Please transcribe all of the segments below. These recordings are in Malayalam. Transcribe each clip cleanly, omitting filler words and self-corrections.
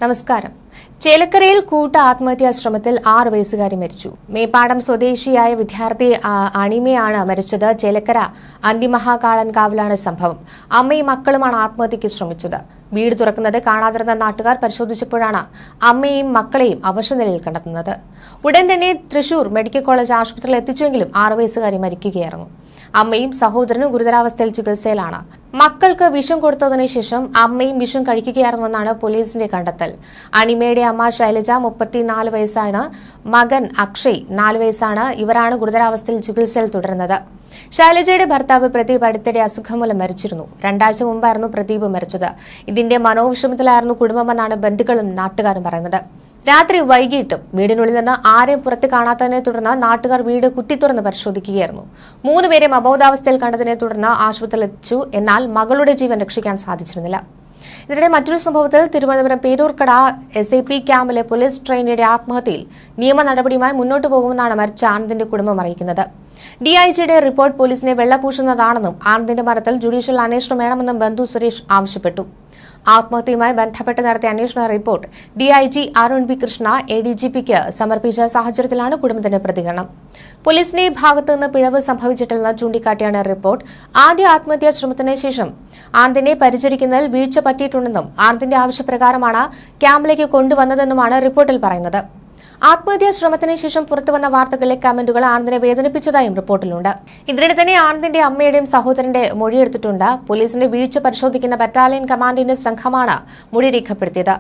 നമസ്കാരം. ചേലക്കരയിൽ കൂട്ട ആത്മഹത്യാ ശ്രമത്തിൽ 6 വയസ്സുകാരി മരിച്ചു. മേപ്പാടം സ്വദേശിയായ വിദ്യാർത്ഥി അണിമയാണ് മരിച്ചത്. ചേലക്കര അന്തിമഹാകാളൻകാവിലാണ് സംഭവം. അമ്മയും മക്കളുമാണ് ആത്മഹത്യയ്ക്ക് ശ്രമിച്ചത്. വീട് തുറക്കുന്നത് കാണാതിരുന്ന നാട്ടുകാർ പരിശോധിച്ചപ്പോഴാണ് അമ്മയെയും മക്കളെയും അവശനിലയിൽ കണ്ടെത്തുന്നത്. ഉടൻ തന്നെ തൃശൂർ മെഡിക്കൽ കോളേജ് ആശുപത്രിയിൽ എത്തിച്ചുവെങ്കിലും 6 വയസ്സുകാരി മരിക്കുകയായിരുന്നു. അമ്മയും സഹോദരനും ഗുരുതരാവസ്ഥയിൽ ചികിത്സയിലാണ്. മക്കൾക്ക് വിഷം കൊടുത്തതിനു ശേഷം അമ്മയും വിഷം കഴിക്കുകയായിരുന്നുവെന്നാണ് പോലീസിന്റെ കണ്ടെത്തൽ. അണിമയുടെ അമ്മ ശൈലജ 34 വയസ്സാണ്. മകൻ അക്ഷയ് 4 വയസ്സാണ്. ഇവരാണ് ഗുരുതരാവസ്ഥയിൽ ചികിത്സയിൽ തുടരുന്നത്. ശൈലജയുടെ ഭർത്താവ് പ്രദീപ് അടുത്തിടെ അസുഖം മൂലം മരിച്ചിരുന്നു. 2 ആഴ്ച മുമ്പായിരുന്നു പ്രദീപ് മരിച്ചത്. ഇതിന്റെ മനോവിഷമത്തിലായിരുന്നു കുടുംബമെന്നാണ് ബന്ധുക്കളും നാട്ടുകാരും പറയുന്നത്. രാത്രി വൈകിട്ടും വീടിനുള്ളിൽ നിന്ന് ആരെയും പുറത്ത് കാണാത്തതിനെ തുടർന്ന് നാട്ടുകാർ വീട് കുത്തിത്തുറന്ന് പരിശോധിക്കുകയായിരുന്നു. 3 പേരെയും അബോധാവസ്ഥയിൽ കണ്ടതിനെ തുടർന്ന് ആശുപത്രിയിൽ എത്തിച്ചു. എന്നാൽ മകളുടെ ജീവൻ രക്ഷിക്കാൻ സാധിച്ചിരുന്നില്ല. ഇതിനിടെ മറ്റൊരു സംഭവത്തിൽ തിരുവനന്തപുരം പേരൂർക്കട SIP ക്യാമ്പിലെ പോലീസ് ട്രെയിനിയുടെ ആത്മഹത്യയിൽ നിയമ നടപടിയുമായി മുന്നോട്ടു പോകുമെന്നാണ് മരിച്ച ആനന്ദിന്റെ കുടുംബം അറിയിക്കുന്നത്. DIGയുടെ റിപ്പോർട്ട് പോലീസിനെ വെള്ളപൂശുന്നതാണെന്നും ആനന്ദിന്റെ മരണത്തിൽ ജുഡീഷ്യൽ അന്വേഷണം വേണമെന്നും ബന്ധു സുരേഷ് ആവശ്യപ്പെട്ടു. ആത്മഹത്യയുമായി ബന്ധപ്പെട്ട് നടത്തിയ അന്വേഷണ report DIG Arun B Krishna ADGPക്ക് സമർപ്പിച്ച സാഹചര്യത്തിലാണ് കുടുംബത്തിന്റെ പ്രതികരണം. പോലീസിന്റെ ഭാഗത്തുനിന്ന് പിഴവ് സംഭവിച്ചിട്ടില്ലെന്ന് ചൂണ്ടിക്കാട്ടിയാണ് റിപ്പോർട്ട്. ആദ്യ ആത്മഹത്യാ ശ്രമത്തിന് ശേഷം ആനന്ദിനെ പരിചരിക്കുന്നതിൽ വീഴ്ച പറ്റിയിട്ടുണ്ടെന്നും ആനന്ദിന്റെ ആവശ്യപ്രകാരമാണ് ക്യാമ്പിലേക്ക് കൊണ്ടുവന്നതെന്നുമാണ് റിപ്പോർട്ടിൽ പറയുന്നത്. ആത്മഹത്യാ ശ്രമത്തിന് ശേഷം പുറത്തുവന്ന വാർത്തകളിലെ കമന്റുകൾ ആനന്ദിനെ വേദനിപ്പിച്ചതായും റിപ്പോർട്ടിലുണ്ട്. ഇതിനിടെ തന്നെ ആനന്ദിന്റെ അമ്മയുടെയും സഹോദരന്റെ മൊഴിയെടുത്തിട്ടുണ്ട്. പോലീസിന്റെ വീഴ്ച പരിശോധിക്കുന്ന ബറ്റാലിയൻ കമാൻഡിന്റെ സംഘമാണ് മൊഴി രേഖപ്പെടുത്തിയത്.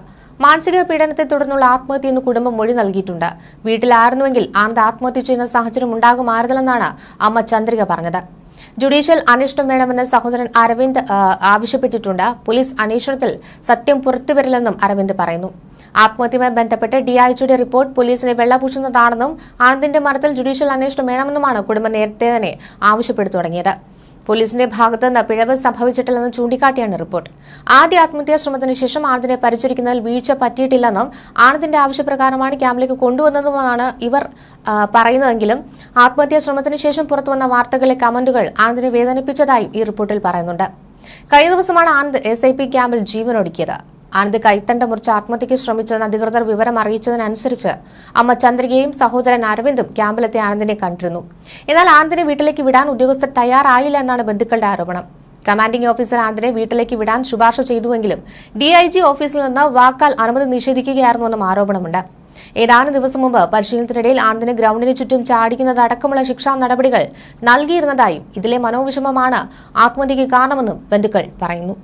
മാനസിക പീഡനത്തെ തുടർന്നുള്ള ആത്മഹത്യയെന്ന് കുടുംബം മൊഴി നൽകിയിട്ടുണ്ട്. വീട്ടിലായിരുന്നുവെങ്കിൽ ആനന്ദ് ആത്മഹത്യ ചെയ്യുന്ന സാഹചര്യം ഉണ്ടാകുമായിരുന്നില്ലെന്നാണ് അമ്മ ചന്ദ്രിക പറഞ്ഞത്. ജുഡീഷ്യൽ അന്വേഷണം വേണമെന്ന് സഹോദരൻ അരവിന്ദ് ആവശ്യപ്പെട്ടിട്ടുണ്ട്. പോലീസ് അന്വേഷണത്തിൽ സത്യം പുറത്തുവരില്ലെന്നും അരവിന്ദ് പറയുന്നു. ആത്മഹത്യയുമായി ബന്ധപ്പെട്ട് DIGയുടെ റിപ്പോർട്ട് പോലീസിനെ വെള്ളപൂശുന്നതാണെന്നും ആനന്ദിന്റെ മരണത്തിൽ ജുഡീഷ്യൽ അന്വേഷണം വേണമെന്നുമാണ് കുടുംബം നേരത്തെ തന്നെ ആവശ്യപ്പെട്ടു തുടങ്ങിയത്. പോലീസിന്റെ ഭാഗത്ത് നിന്ന് പിഴവ് സംഭവിച്ചിട്ടില്ലെന്ന് ചൂണ്ടിക്കാട്ടിയാണ് റിപ്പോർട്ട്. ആദ്യ ആത്മഹത്യാ ശ്രമത്തിന് ശേഷം ആനന്ദിനെ പരിചരിക്കുന്നതിൽ വീഴ്ച പറ്റിയിട്ടില്ലെന്നും ആനന്ദിന്റെ ആവശ്യപ്രകാരമാണ് ക്യാമ്പിലേക്ക് കൊണ്ടുവന്നതുമാണ് ഇവർ പറയുന്നതെങ്കിലും ആത്മഹത്യാ ശ്രമത്തിന് ശേഷം പുറത്തുവന്ന വാർത്തകളിലെ കമന്റുകൾ ആനന്ദിനെ വേദനിപ്പിച്ചതായും ഈ റിപ്പോർട്ടിൽ പറയുന്നുണ്ട്. കഴിഞ്ഞ ദിവസമാണ് ആനന്ദ് SIP ക്യാമ്പിൽ ജീവനൊടുക്കിയത്. ആനന്ദ് കൈത്തണ്ട മുറിച്ച് ആത്മഹത്യയ്ക്ക് ശ്രമിച്ചെന്ന് അധികൃതർ വിവരം അറിയിച്ചതിനനുസരിച്ച് അമ്മ ചന്ദ്രികയും സഹോദരൻ അരവിന്ദും ക്യാമ്പിലെത്തിയ ആനന്ദിനെ കണ്ടിരുന്നു. എന്നാൽ ആനന്ദിനെ വീട്ടിലേക്ക് വിടാൻ ഉദ്യോഗസ്ഥർ തയ്യാറായില്ല എന്നാണ് ബന്ധുക്കളുടെ ആരോപണം. കമാൻഡിംഗ് ഓഫീസർ ആനന്ദിനെ വീട്ടിലേക്ക് വിടാൻ ശുപാർശ ചെയ്തുവെങ്കിലും DIG ഓഫീസിൽ നിന്ന് വാക്കാൽ അനുമതി നിഷേധിക്കുകയായിരുന്നുവെന്നും ആരോപണമുണ്ട്. ഏതാനും ദിവസം മുമ്പ് പരിശീലനത്തിനിടയിൽ ആനന്ദിന് ഗ്രൗണ്ടിന് ചുറ്റും ചാടിക്കുന്നതടക്കമുള്ള ശിക്ഷാ നടപടികൾ നൽകിയിരുന്നതായും ഇതിലെ മനോവിഷമമാണ് ആത്മഹത്യയ്ക്ക് കാരണമെന്നും ബന്ധുക്കൾ പറയുന്നു.